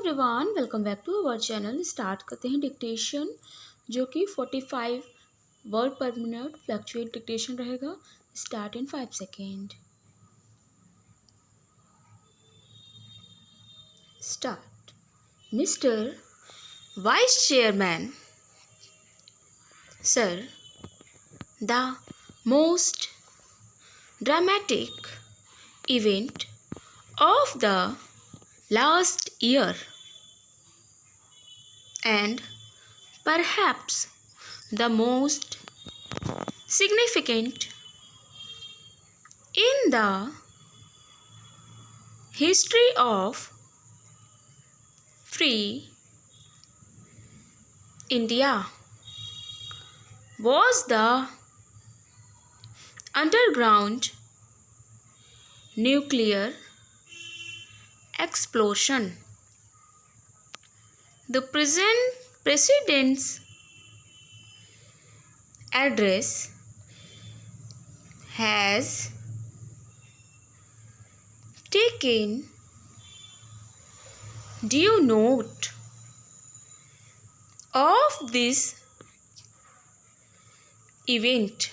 Everyone welcome back to our channel. Start करते हैं dictation जो कि 45 word per minute fluctuate dictation रहेगा। Start in 5 second. Start. Mister vice chairman sir, the most dramatic event of the last year and perhaps the most significant in the history of free India was the underground nuclear explosion. The president's address has taken due note of this event,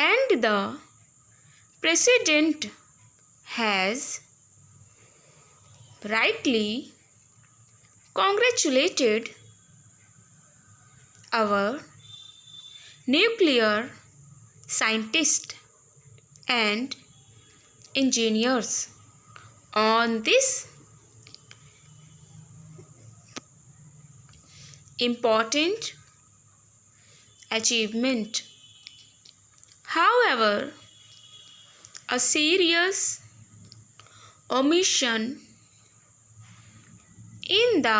and the President has rightly congratulated our nuclear scientists and engineers on this important achievement. However, a serious omission in the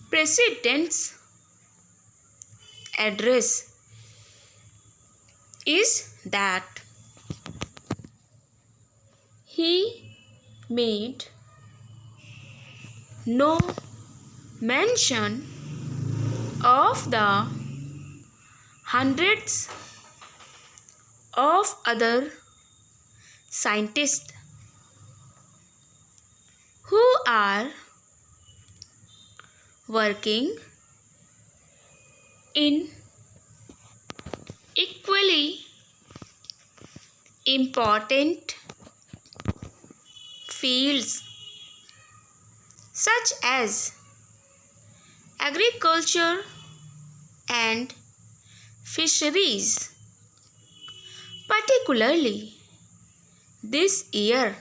president's address is that he made no mention of the hundreds of other scientists who are working in equally important fields such as agriculture and fisheries. Particularly this year,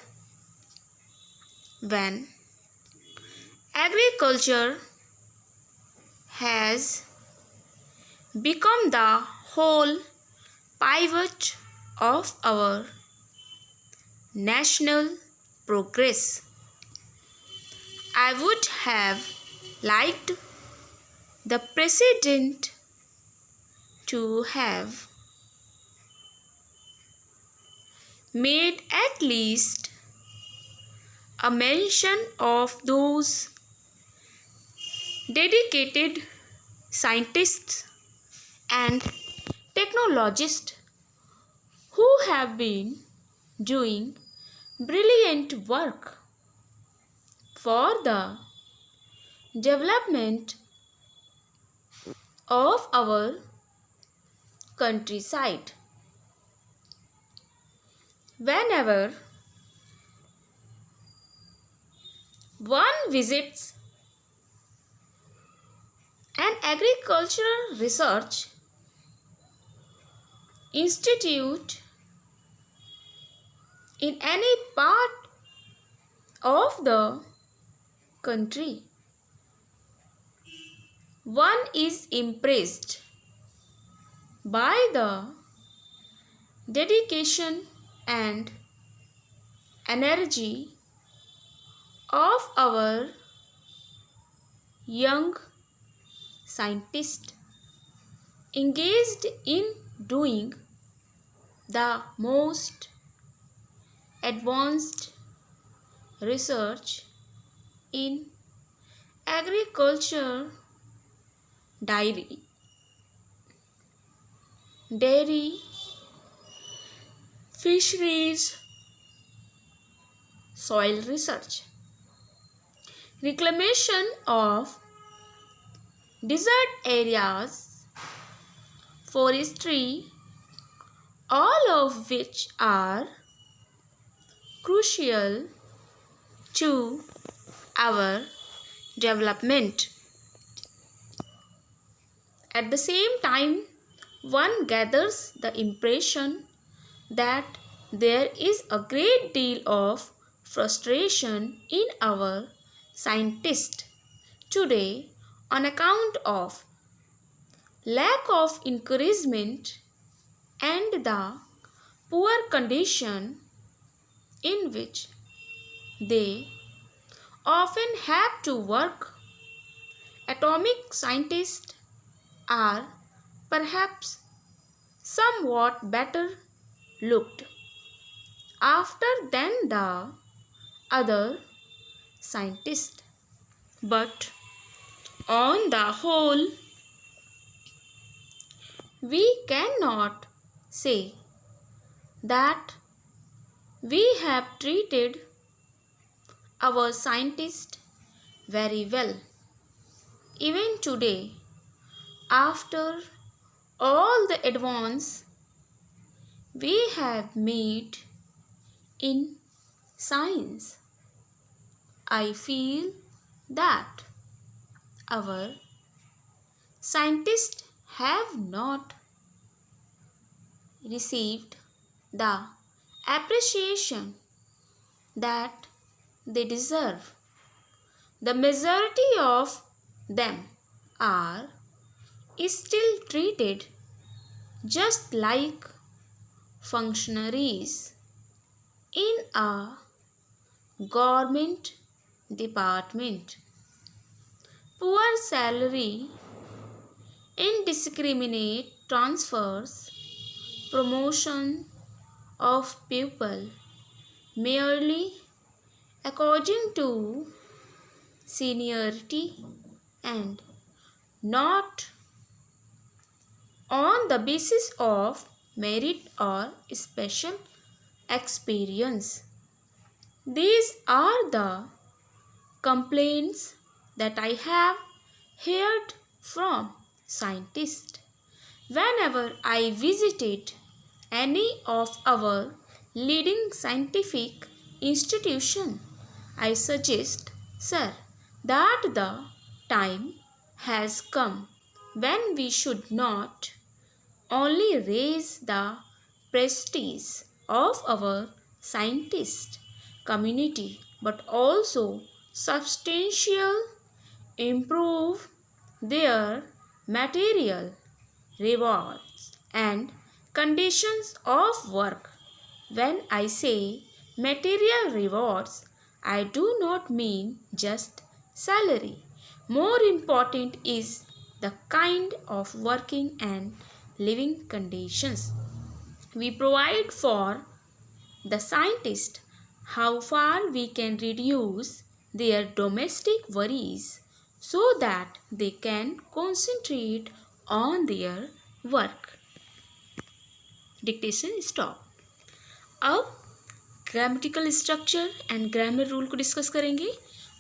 when agriculture has become the whole pivot of our national progress. I would have liked the President to have made at least a mention of those dedicated scientists and technologists who have been doing brilliant work for the development of our countryside. Whenever one visits an agricultural research institute in any part of the country, one is impressed by the dedication and energy of our young scientists engaged in doing the most advanced research in agriculture, dairy, fisheries, soil research. reclamation of desert areas, forestry, all of which are crucial to our development. At the same time, one gathers the impression that there is a great deal of frustration in our scientists today on account of lack of encouragement and the poor condition in which they often have to work. Atomic scientists are perhaps somewhat better looked after than the other scientists. But on the whole, we cannot say that we have treated our scientists very well. Even today, after all the advance we have made in science, I feel that our scientists have not received the appreciation that they deserve. The majority of them are still treated just like functionaries in a government department. Poor salary, indiscriminate transfers, promotion of people merely according to seniority and not on the basis of merit or special experience. These are the complaints that I have heard from scientists. Whenever I visited any of our leading scientific institution, I suggest, sir, that the time has come when we should not only raise the prestige of our scientist community but also substantial improve their material rewards and conditions of work. When I say material rewards, I do not mean just salary. More important is the kind of working and living conditions we provide for the scientist, how far we can reduce their domestic worries so that they can concentrate on their work. Dictation stop. अब grammatical structure and grammar rule को discuss करेंगे.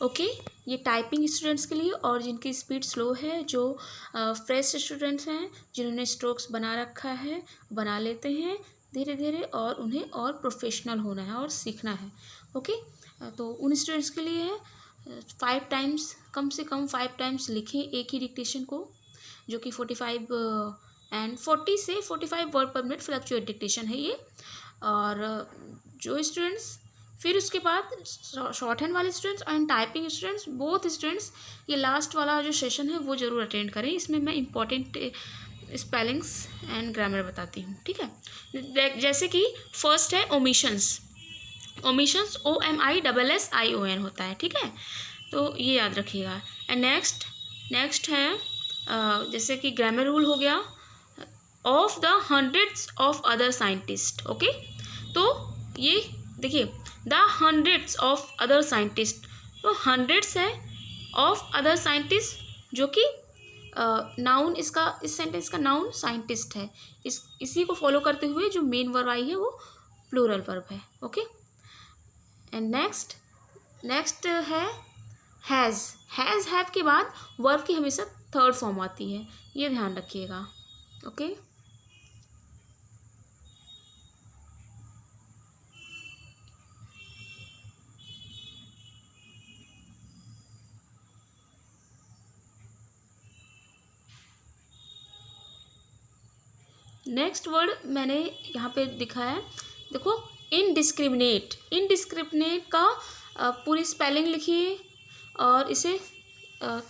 Okay ये typing students के लिए और जिनकी speed slow है, जो फ्रेश स्टूडेंट्स हैं जिन्होंने स्ट्रोक्स बना रखा है, बना लेते हैं धीरे धीरे और उन्हें और प्रोफेशनल होना है और सीखना है. ओके तो उन स्टूडेंट्स के लिए है 5 टाइम्स, कम से कम 5 टाइम्स लिखें एक ही डिक्टेशन को, जो कि 45 एंड 40 से 45 word per minute fluctuate dictation है ये. और जो स्टूडेंट्स फिर उसके बाद शॉर्ट हैंड वाले students and typing students, both students ये लास्ट वाला जो सेशन है वो ज़रूर अटेंड करें. इसमें मैं इम्पॉर्टेंट स्पेलिंग्स एंड ग्रामर बताती हूँ. ठीक है, जैसे कि फर्स्ट है ओमिशंस. ओमिशंस OMISSION होता है. ठीक है, तो ये याद रखिएगा. एंड नेक्स्ट है जैसे कि ग्रामर रूल हो गया of the hundreds of other scientist. Okay तो ये देखिए the hundreds of other scientist, तो हंड्रेड्स है ऑफ अदर साइंटिस्ट जो कि नाउन, इसका इस सेंटेंस का नाउन साइंटिस्ट है. इसी को फॉलो करते हुए जो मेन वर्ब आई है वो प्लूरल वर्ब है. ओके एंड नेक्स्ट है हैज़ हैव के बाद वर्ब की हमेशा थर्ड फॉर्म आती है, ये ध्यान रखिएगा। ओके, नेक्स्ट वर्ड मैंने यहाँ पे दिखाया है, देखो, इनडिस्क्रिमिनेट। इनडिस्क्रिमिनेट का पूरी स्पेलिंग लिखिए और इसे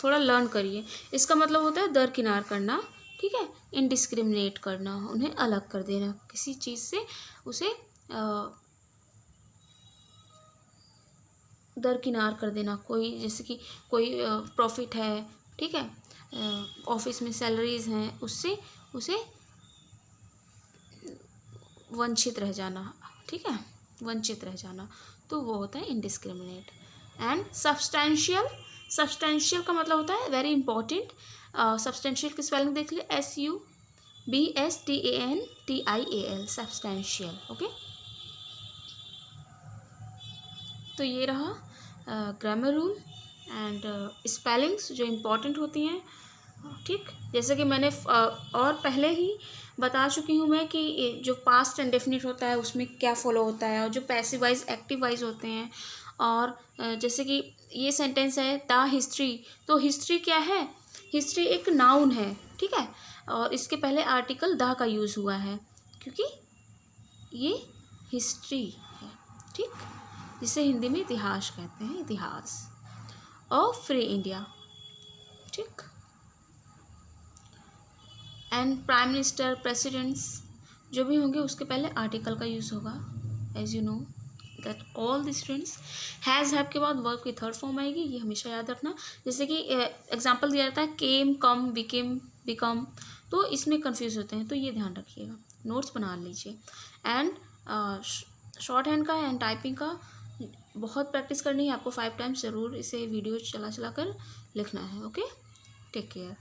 थोड़ा लर्न करिए। इसका मतलब होता है दरकिनार करना, ठीक है, इनडिस्क्रिमिनेट करना, उन्हें अलग कर देना किसी चीज़ से, उसे दरकिनार कर देना। कोई जैसे कि कोई प्रॉफिट है, ठीक है, ऑफिस में सैलरीज हैं, उससे उसे वंचित रह जाना, ठीक है, वंचित रह जाना, तो वो होता है इनडिस्क्रिमिनेट। एंड सब्सटेंशियल, सब्सटेंशियल का मतलब होता है वेरी इंपॉर्टेंट। सब्सटेंशियल की स्पेलिंग देख लिए, SUBSTANTIAL, सब्सटेंशियल। ओके, तो ये रहा ग्रामर रूल एंड स्पेलिंग्स जो इम्पॉर्टेंट होती हैं, ठीक। जैसे कि मैंने और पहले ही बता चुकी हूँ मैं कि जो पास्ट इंडेफिनिट होता है उसमें क्या फॉलो होता है, और जो पैसिव वाइज एक्टिव वाइज होते हैं। और जैसे कि ये सेंटेंस है द हिस्ट्री, तो हिस्ट्री क्या है, हिस्ट्री एक नाउन है, ठीक है, और इसके पहले आर्टिकल द का यूज़ हुआ है क्योंकि ये हिस्ट्री है, ठीक, जिसे हिंदी में इतिहास कहते हैं, इतिहास। और फ्री इंडिया, ठीक। एंड प्राइम मिनिस्टर, प्रेसिडेंट्स जो भी होंगे उसके पहले आर्टिकल का यूज़ होगा। As you know that all the students, has have के बाद वर्ब की थर्ड फॉर्म आएगी, ये हमेशा याद रखना। जैसे कि एग्जांपल दिया जाता है केम, कम, बिकेम, बिकम, तो इसमें कंफ्यूज होते हैं, तो ये ध्यान रखिएगा, नोट्स बना लीजिए। एंड शॉर्ट हैंड का एंड टाइपिंग का बहुत प्रैक्टिस करनी है आपको, 5 टाइम्स ज़रूर इसे वीडियो चला चला कर लिखना है। Okay, take care.